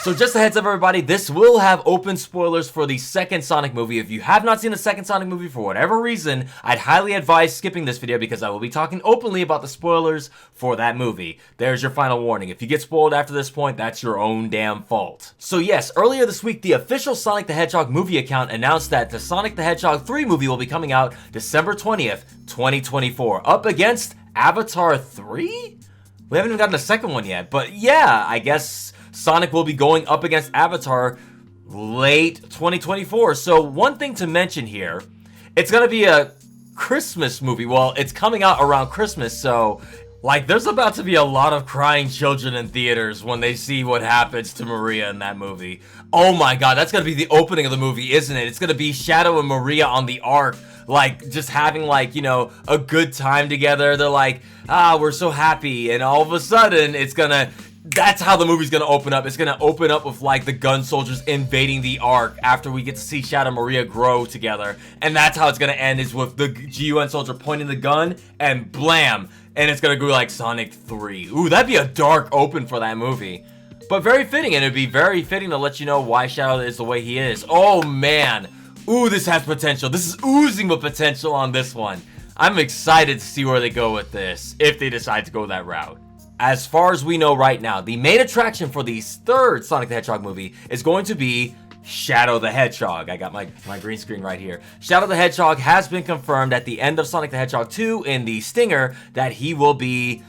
So just a heads up, everybody, this will have open spoilers for the second Sonic movie. If you have not seen the second Sonic movie for whatever reason, I'd highly advise skipping this video because I will be talking openly about the spoilers for that movie. There's your final warning. If you get spoiled after this point, that's your own damn fault. So yes, earlier this week, the official Sonic the Hedgehog movie account announced that the Sonic the Hedgehog 3 movie will be coming out December 20th, 2024, up against Avatar 3? We haven't even gotten a second one yet, but yeah, I guess Sonic will be going up against Avatar late 2024. So one thing to mention here, it's gonna be a Christmas movie. Well, it's coming out around Christmas, so like there's about to be a lot of crying children in theaters when they see what happens to Maria in that movie. Oh my god, that's gonna be the opening of the movie, isn't it? It's gonna be Shadow and Maria on the Ark, like just having like, you know, a good time together. They're like, we're so happy, and all of a sudden that's how the movie's gonna open up. It's gonna open up with like the gun soldiers invading the Ark after we get to see Shadow and Maria grow together. And that's how it's gonna end, is with the GUN soldier pointing the gun and blam. And it's gonna go like Sonic 3. Ooh, that'd be a dark open for that movie. But very fitting, and it'd be very fitting to let you know why Shadow is the way he is. Oh man. Ooh, this has potential. This is oozing with potential on this one. I'm excited to see where they go with this, if they decide to go that route. As far as we know right now, the main attraction for the third Sonic the Hedgehog movie is going to be Shadow the Hedgehog. I got my green screen right here. Shadow the Hedgehog has been confirmed at the end of Sonic the Hedgehog 2 in the stinger that he will be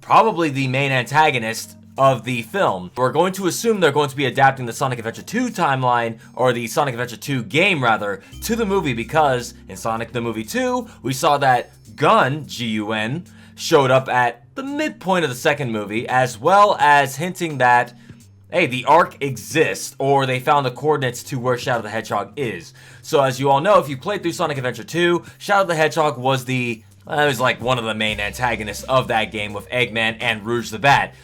probably the main antagonist of the film. We're going to assume they're going to be adapting the Sonic Adventure 2 timeline, or the Sonic Adventure 2 game rather, to the movie, because in Sonic the Movie 2, we saw that Gun, G-U-N, showed up at the midpoint of the second movie, as well as hinting that, hey, the Ark exists, or they found the coordinates to where Shadow the Hedgehog is. So as you all know, if you played through Sonic Adventure 2, Shadow the Hedgehog was like one of the main antagonists of that game with Eggman and Rouge the Bat.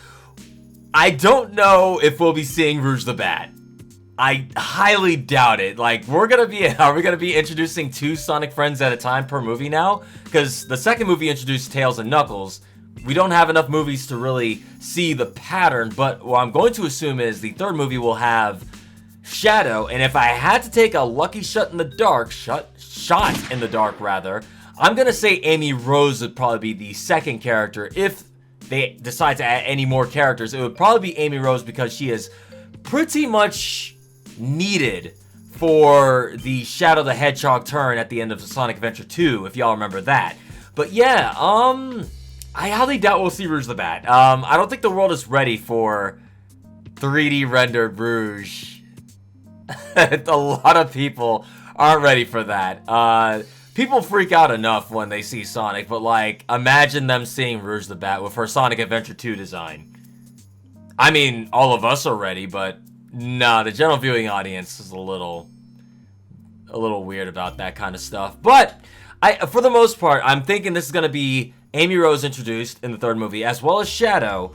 I don't know if we'll be seeing Rouge the Bat. I highly doubt it. Like, are we gonna be introducing 2 Sonic friends at a time per movie now? Because the second movie introduced Tails and Knuckles. We don't have enough movies to really see the pattern, but what I'm going to assume is the third movie will have Shadow, and if I had to take a lucky shot in the dark, I'm gonna say Amy Rose would probably be the second character. If they decide to add any more characters, it would probably be Amy Rose, because she is pretty much needed for the Shadow the Hedgehog turn at the end of Sonic Adventure 2, if y'all remember that. But yeah, I highly doubt we'll see Rouge the Bat. I don't think the world is ready for 3D rendered Rouge. A lot of people aren't ready for that. People freak out enough when they see Sonic, but like, imagine them seeing Rouge the Bat with her Sonic Adventure 2 design. I mean, all of us are ready, but nah, the general viewing audience is a little weird about that kind of stuff. But for the most part, I'm thinking this is going to be Amy Rose introduced in the third movie, as well as Shadow.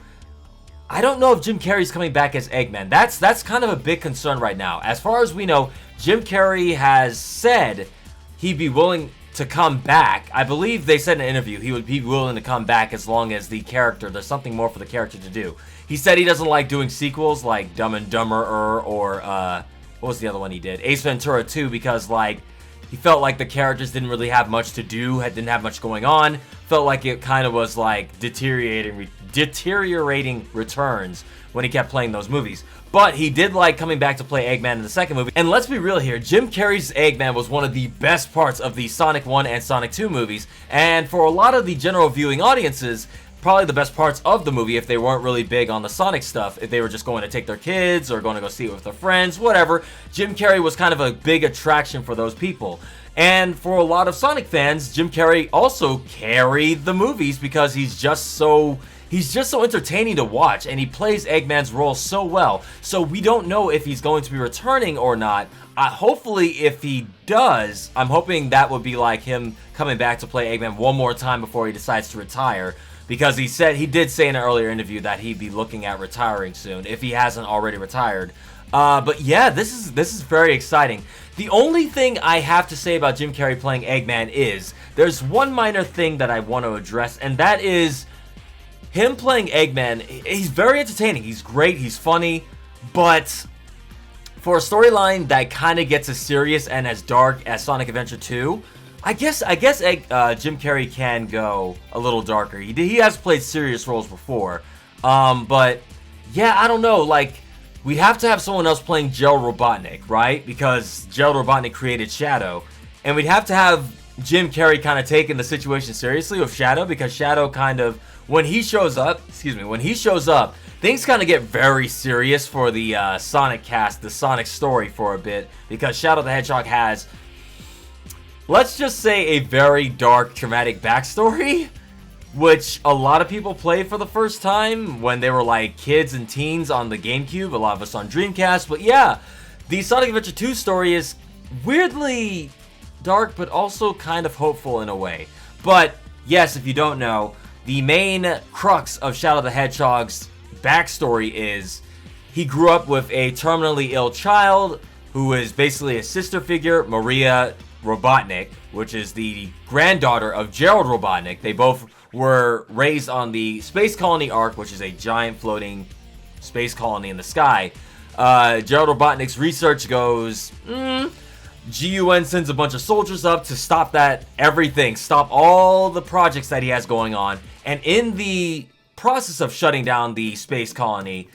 I don't know if Jim Carrey's coming back as Eggman. That's kind of a big concern right now. As far as we know, Jim Carrey has said he'd be willing to come back. I believe they said in an interview he would be willing to come back as long as there's something more for the character to do. He said he doesn't like doing sequels like Dumb and Dumber or what was the other one he did? Ace Ventura 2, because like he felt like the characters didn't really have much to do, didn't have much going on. Felt like it kind of was like deteriorating returns when he kept playing those movies. But he did like coming back to play Eggman in the second movie. And let's be real here, Jim Carrey's Eggman was one of the best parts of the Sonic 1 and Sonic 2 movies. And for a lot of the general viewing audiences, probably the best parts of the movie, if they weren't really big on the Sonic stuff, if they were just going to take their kids or going to go see it with their friends, whatever, Jim Carrey was kind of a big attraction for those people. And for a lot of Sonic fans, Jim Carrey also carried the movies because he's just so entertaining to watch, and he plays Eggman's role so well. So we don't know if he's going to be returning or not. Hopefully, if he does, I'm hoping that would be like him coming back to play Eggman one more time before he decides to retire. Because he did say in an earlier interview that he'd be looking at retiring soon, if he hasn't already retired. But yeah, this is very exciting. The only thing I have to say about Jim Carrey playing Eggman is, there's one minor thing that I want to address, and that is him playing Eggman. He's very entertaining, he's great, he's funny, But for a storyline that kind of gets as serious and as dark as Sonic Adventure 2, I guess Jim Carrey can go a little darker. He has played serious roles before. But yeah, I don't know. Like, we'd have to have someone else playing Gerald Robotnik, right? Because Gerald Robotnik created Shadow. And we'd have to have Jim Carrey kind of taking the situation seriously with Shadow, because Shadow kind of, when he shows up, things kind of get very serious for the Sonic cast, the Sonic story for a bit, because Shadow the Hedgehog has, let's just say, a very dark, traumatic backstory, which a lot of people played for the first time when they were like kids and teens on the GameCube, a lot of us on Dreamcast. But yeah, the Sonic Adventure 2 story is weirdly dark, but also kind of hopeful in a way. But yes, if you don't know, the main crux of Shadow the Hedgehog's backstory is he grew up with a terminally ill child who is basically a sister figure, Maria Robotnik, which is the granddaughter of Gerald Robotnik. They both were raised on the Space Colony Ark, which is a giant floating space colony in the sky. Gerald Robotnik's research goes, GUN sends a bunch of soldiers up to stop stop all the projects that he has going on. And in the process of shutting down the space colony,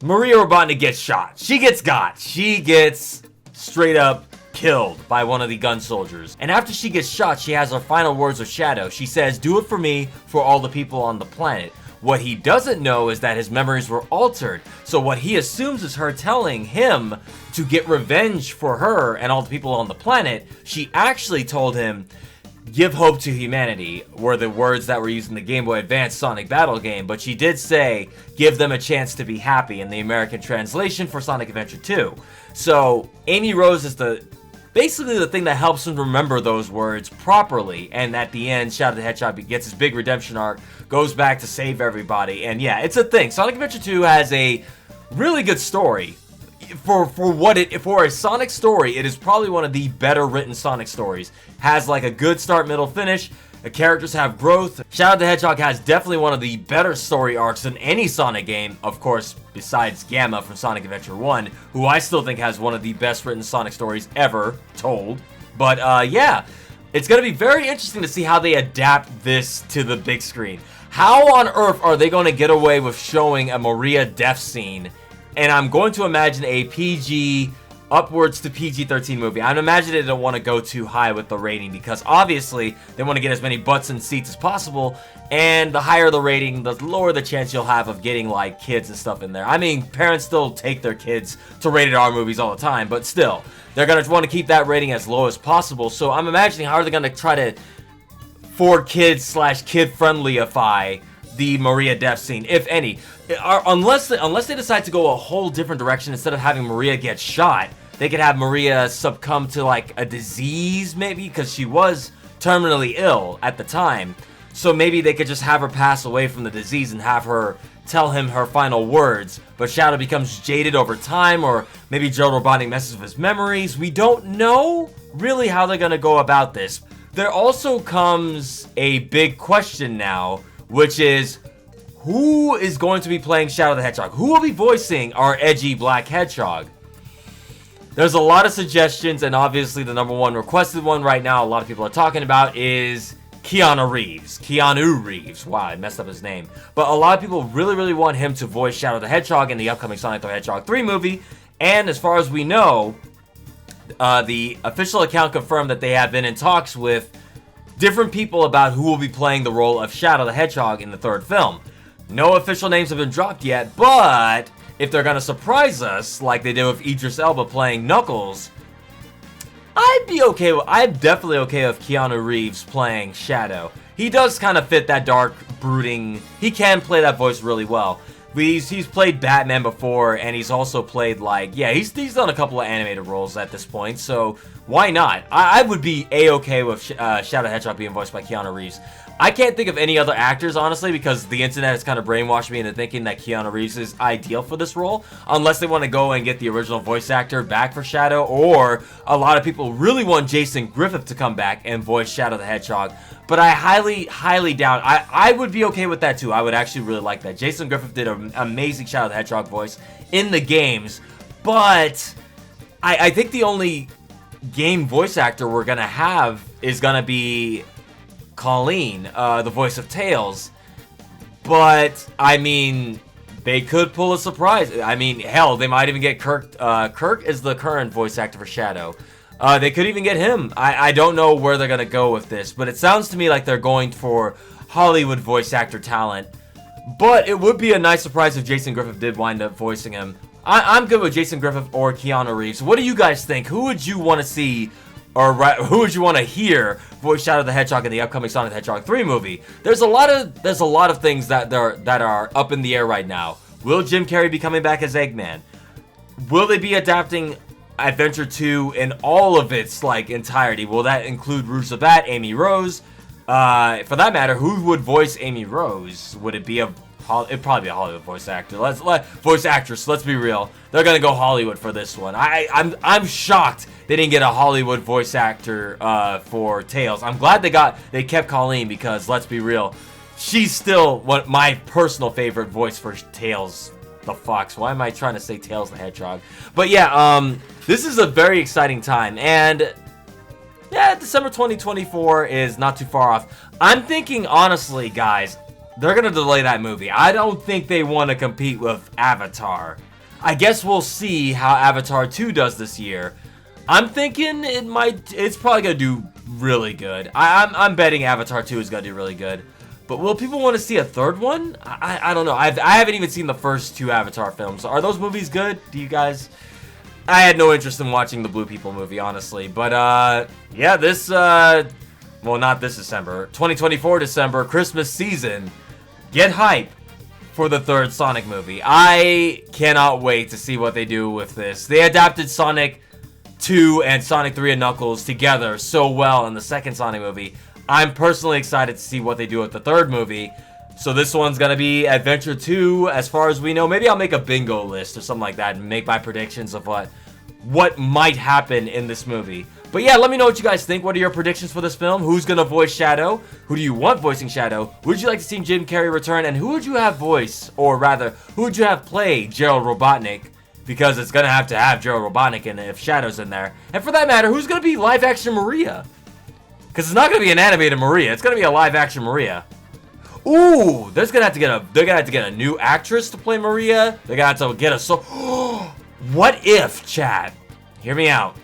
Maria Robotnik gets shot. She gets straight up killed by one of the gun soldiers. And after she gets shot, she has her final words with Shadow. She says, "Do it for me, for all the people on the planet." What he doesn't know is that his memories were altered. So what he assumes is her telling him to get revenge for her and all the people on the planet. She actually told him, "Give hope to humanity," were the words that were used in the Game Boy Advance Sonic Battle game. But she did say, "Give them a chance to be happy," in the American translation for Sonic Adventure 2. So Amy Rose is basically the thing that helps him remember those words properly. And at the end, Shadow the Hedgehog gets his big redemption arc, goes back to save everybody. And yeah, it's a thing. Sonic Adventure 2 has a really good story. For a Sonic story, it is probably one of the better written Sonic stories. Has like a good start, middle, finish. The characters have growth. Shadow the Hedgehog has definitely one of the better story arcs in any Sonic game, of course, besides Gamma from Sonic Adventure 1, who I still think has one of the best written Sonic stories ever told. But yeah, it's going to be very interesting to see how they adapt this to the big screen. How on earth are they going to get away with showing a Maria death scene? And I'm going to imagine a PG upwards to PG-13 movie. I'm imagining they don't want to go too high with the rating, because obviously they want to get as many butts and seats as possible, and the higher the rating, the lower the chance you'll have of getting like kids and stuff in there. I mean, parents still take their kids to rated R movies all the time, but still, they're going to want to keep that rating as low as possible. So I'm imagining how are they going to try to for kids / kid friendlyify the Maria death scene, if any. Unless they decide to go a whole different direction. Instead of having Maria get shot, they could have Maria succumb to like a disease, maybe, because she was terminally ill at the time. So maybe they could just have her pass away from the disease and have her tell him her final words. But Shadow becomes jaded over time, or maybe Gerald Robotnik messes with his memories. We don't know really how they're going to go about this. There also comes a big question now, which is, who is going to be playing Shadow the Hedgehog? Who will be voicing our edgy black hedgehog? There's a lot of suggestions, and obviously the number one requested one right now a lot of people are talking about is Keanu Reeves. Wow, I messed up his name. But a lot of people really, really want him to voice Shadow the Hedgehog in the upcoming Sonic the Hedgehog 3 movie. And as far as we know, the official account confirmed that they have been in talks with different people about who will be playing the role of Shadow the Hedgehog in the third film. No official names have been dropped yet, but if they're gonna surprise us like they did with Idris Elba playing Knuckles, I'm definitely okay with Keanu Reeves playing Shadow. He does kind of fit that dark, brooding, he can play that voice really well. He's played Batman before, and he's also played he's done a couple of animated roles at this point, so why not? I would be a-okay with Shadow Hedgehog being voiced by Keanu Reeves. I can't think of any other actors, honestly, because the internet has kind of brainwashed me into thinking that Keanu Reeves is ideal for this role, unless they want to go and get the original voice actor back for Shadow, or a lot of people really want Jason Griffith to come back and voice Shadow the Hedgehog. But I highly doubt. I would be okay with that too. I would actually really like that. Jason Griffith did an amazing Shadow the Hedgehog voice in the games, but I think the only game voice actor we're gonna have is gonna be Colleen, the voice of Tails. But I mean, they could pull a surprise. I mean, hell, they might even get Kirk. Kirk is the current voice actor for Shadow. They could even get him. I don't know where they're gonna go with this, but it sounds to me like they're going for Hollywood voice actor talent. But it would be a nice surprise if Jason Griffith did wind up voicing him. I'm good with Jason Griffith or Keanu Reeves. What do you guys think? Who would you want to see, or who would you want to hear voice Shadow the Hedgehog in the upcoming Sonic the Hedgehog 3 movie? There's a lot of things that are up in the air right now. Will Jim Carrey be coming back as Eggman? Will they be adapting Adventure 2 in all of its entirety? Will that include Rouge the Bat, Amy Rose? For that matter, who would voice Amy Rose? Would it be it'd probably be a Hollywood voice actor. Voice actress. Let's be real. They're gonna go Hollywood for this one. I'm shocked they didn't get a Hollywood voice actor for Tails. I'm glad they kept Colleen, because let's be real, she's still my personal favorite voice for Tails the Fox. Why am I trying to say Tails the Hedgehog? But yeah, this is a very exciting time, and yeah, December 2024 is not too far off. I'm thinking, honestly, guys, they're going to delay that movie. I don't think they want to compete with Avatar. I guess we'll see how Avatar 2 does this year. I'm thinking it's probably going to do really good. I'm betting Avatar 2 is going to do really good. But will people want to see a third one? I don't know. I haven't even seen the first 2 Avatar films. Are those movies good? Do you guys? I had no interest in watching the Blue People movie, honestly. But yeah, well, not this December. 2024 December, Christmas season. Get hype for the third Sonic movie. I cannot wait to see what they do with this. They adapted Sonic 2 and Sonic 3 and Knuckles together so well in the second Sonic movie. I'm personally excited to see what they do with the third movie. So this one's going to be Adventure 2, as far as we know. Maybe I'll make a bingo list or something like that and make my predictions of what might happen in this movie. But yeah, let me know what you guys think. What are your predictions for this film? Who's going to voice Shadow? Who do you want voicing Shadow? Would you like to see Jim Carrey return? And who would you have voice, or rather, who would you have play Gerald Robotnik? Because it's going to have Gerald Robotnik in it if Shadow's in there. And for that matter, who's going to be live action Maria? Because it's not going to be an animated Maria. It's going to be a live action Maria. Ooh, they're gonna have to get a new actress to play Maria. They're gonna have to get what if, chat? Hear me out.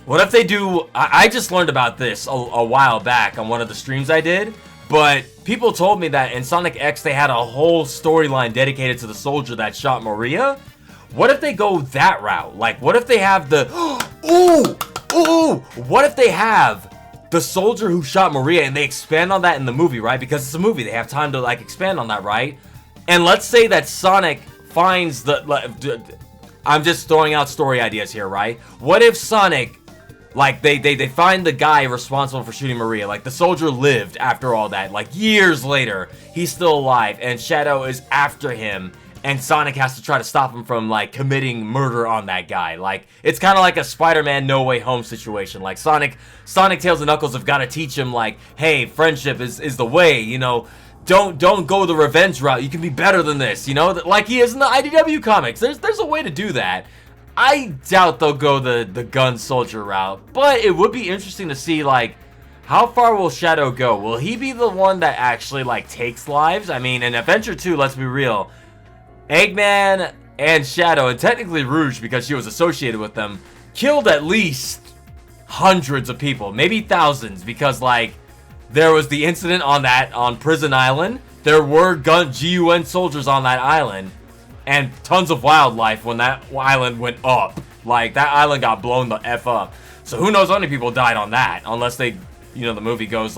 What if they do? I just learned about this a while back on one of the streams I did, but people told me that in Sonic X they had a whole storyline dedicated to the soldier that shot Maria. What if they go that route? Like, what if they have the what if they have the soldier who shot Maria and they expand on that in the movie, right? Because it's a movie, they have time to expand on that, right? And let's say that Sonic finds I'm just throwing out story ideas here, right? What if Sonic, they find the guy responsible for shooting Maria, the soldier lived after all that, years later, he's still alive, and Shadow is after him, and Sonic has to try to stop him from, committing murder on that guy. It's kind of like a Spider-Man No Way Home situation. Sonic, Tails, and Knuckles have got to teach him, hey, friendship is the way, Don't go the revenge route. You can be better than this, like he is in the IDW comics. There's a way to do that. I doubt they'll go the gun soldier route, but it would be interesting to see, how far will Shadow go? Will he be the one that actually, takes lives? I mean, in Adventure 2, let's be real, Eggman and Shadow, and technically Rouge, because she was associated with them, killed at least hundreds of people, maybe thousands, because, there was the incident on Prison Island. There were GUN soldiers on that island, and tons of wildlife when that island went up. That island got blown the F up. So who knows how many people died on that, unless they, the movie goes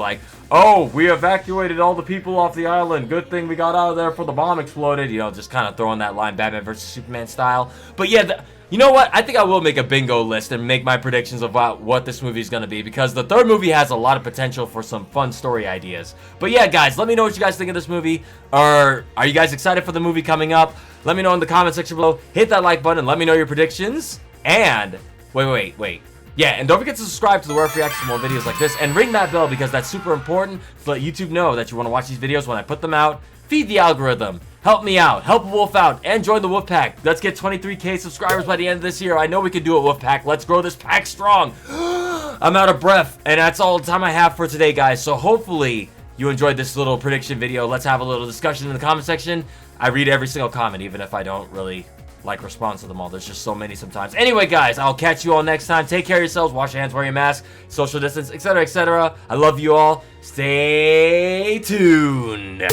oh, we evacuated all the people off the island. Good thing we got out of there before the bomb exploded. Just kind of throwing that line Batman vs. Superman style. But yeah, You know what? I think I will make a bingo list and make my predictions about what this movie is going to be, because the third movie has a lot of potential for some fun story ideas. But yeah, guys, let me know what you guys think of this movie. Or are you guys excited for the movie coming up? Let me know in the comment section below. Hit that like button and let me know your predictions. And wait. Yeah, and don't forget to subscribe to the Wolfie Reacts for more videos like this, and ring that bell because that's super important to let YouTube know that you want to watch these videos when I put them out. Feed the algorithm. Help me out. Help Wolf out. And join the Wolf Pack. Let's get 23K subscribers by the end of this year. I know we can do it, Wolf Pack. Let's grow this pack strong. I'm out of breath. And that's all the time I have for today, guys. So hopefully you enjoyed this little prediction video. Let's have a little discussion in the comment section. I read every single comment, even if I don't really like respond to them all. There's just so many sometimes. Anyway, guys, I'll catch you all next time. Take care of yourselves. Wash your hands, wear your mask, social distance, etc., etc. I love you all. Stay tuned.